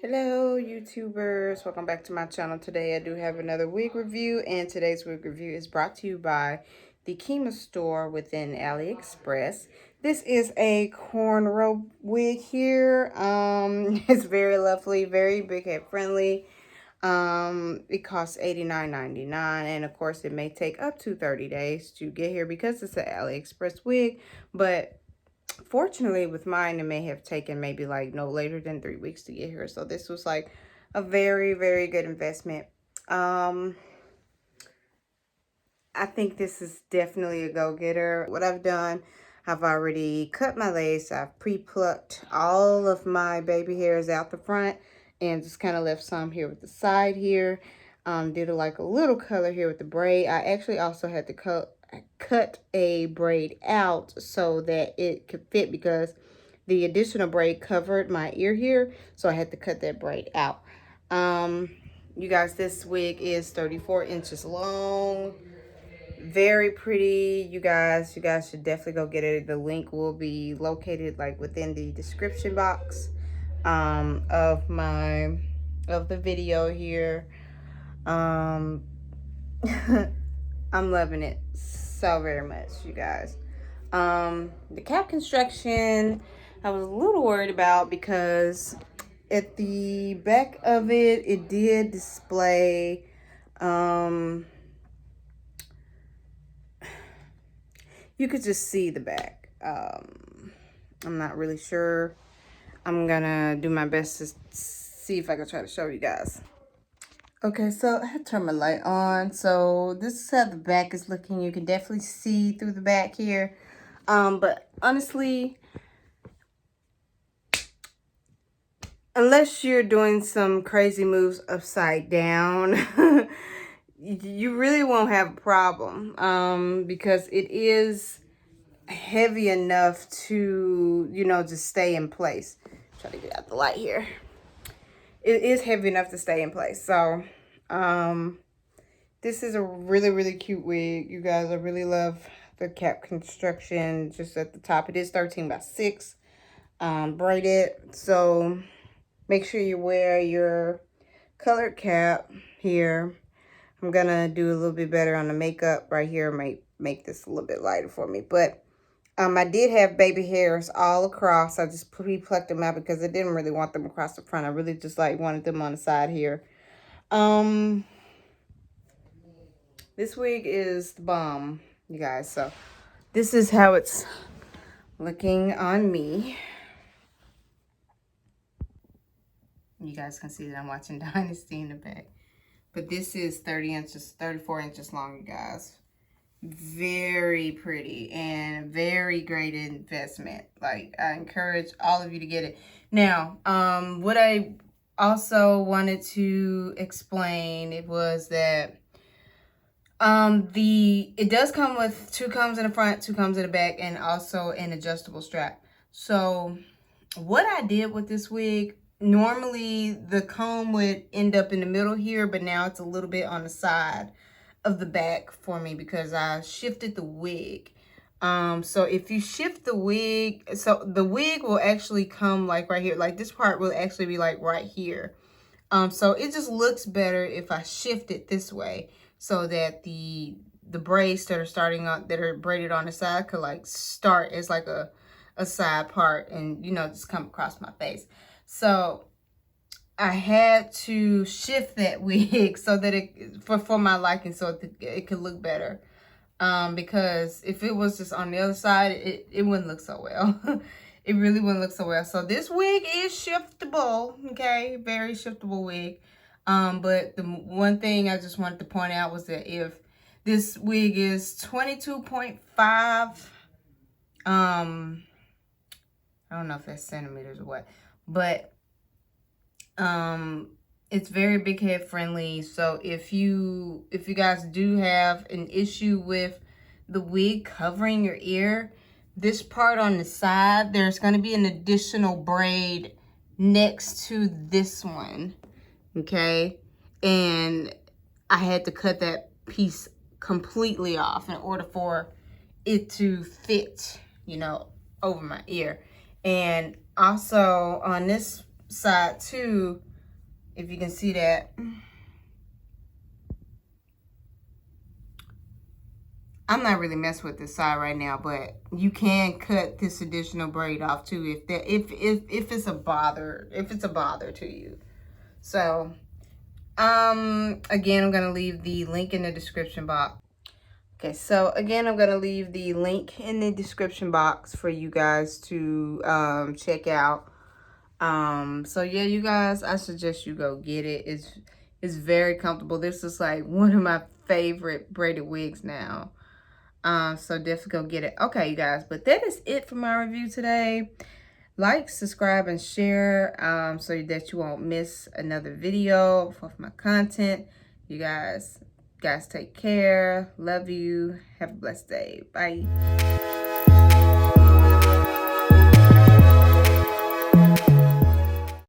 Hello YouTubers, welcome back to my channel. Today I do have another wig review, and today's wig review is brought to you by the Kima store within AliExpress. This is a cornrow wig here. It's very lovely, very big head friendly. It costs $89.99, and of course it may take up to 30 days to get here because it's an AliExpress wig, but fortunately with mine it may have taken maybe like no later than 3 weeks to get here. So this was like a very good investment. I think this is definitely a go-getter. What I've done, I've already cut my lace. I've pre-plucked all of my baby hairs out the front and just kind of left some here with the side here. Did like a little color here with the braid. I actually also had to cut a braid out so that it could fit because the additional braid covered my ear here, so I had to cut that braid out. You guys, this wig is 34 inches long. Very pretty. You guys should definitely go get it. The link will be located like within the description box of the video here. I'm loving it so very much, you guys. The cap construction I was a little worried about because at the back of it, it did display you could just see the back. I'm not really sure. I'm gonna do my best to see if I can try to show you guys. Okay, so I had to turn my light on. So this is how the back is looking. You can definitely see through the back here. But honestly, unless you're doing some crazy moves upside down, you really won't have a problem. Because it is heavy enough to, just stay in place. Try to get out the light here. It is heavy enough to stay in place. So, this is a really cute wig. You guys, I really love the cap construction just at the top. It is 13 by 6 braided. So, make sure you wear your colored cap here. I'm going to do a little bit better on the makeup right here. Might make this a little bit lighter for me. But I did have baby hairs all across. I just pre-plucked them out because I didn't really want them across the front. I really just wanted them on the side here. This wig is the bomb, you guys. So this is how it's looking on me. You guys can see that I'm watching Dynasty in the back. But this is 34 inches long, you guys. Very pretty and very great investment. Like, I encourage all of you to get it. Now, what I also wanted to explain, it was that it does come with 2 combs in the front, 2 combs in the back, and also an adjustable strap. So what I did with this wig, normally the comb would end up in the middle here, but now it's a little bit on the side of the back for me because I shifted the wig. So if you shift the wig, so the wig will actually come like right here. Like this part will actually be like right here. So it just looks better if I shift it this way so that the braids that are starting on, that are braided on the side, could like start as like a side part and, just come across my face. So I had to shift that wig so that it, for my liking, so it could look better. Because if it was just on the other side, it wouldn't look so well. It really wouldn't look so well. So this wig is shiftable, okay? Very shiftable wig. But the one thing I just wanted to point out was that if this wig is 22.5, I don't know if that's centimeters or what, but it's very big head friendly. So if you guys do have an issue with the wig covering your ear, this part on the side, there's going to be an additional braid next to this one, okay? And I had to cut that piece completely off in order for it to fit, over my ear. And also on this side too, if you can see that. I'm not really messing with this side right now, but you can cut this additional braid off too if it's a bother to you. So again, I'm gonna leave the link in the description box. Okay, so again, I'm gonna leave the link in the description box for you guys to check out. So yeah, you guys, I suggest you go get it. It's very comfortable. This is like one of my favorite braided wigs now. So definitely go get it. Okay, you guys, but that is it for my review today. Like, subscribe, and share so that you won't miss another video of my content. You guys take care. Love you. Have a blessed day. Bye.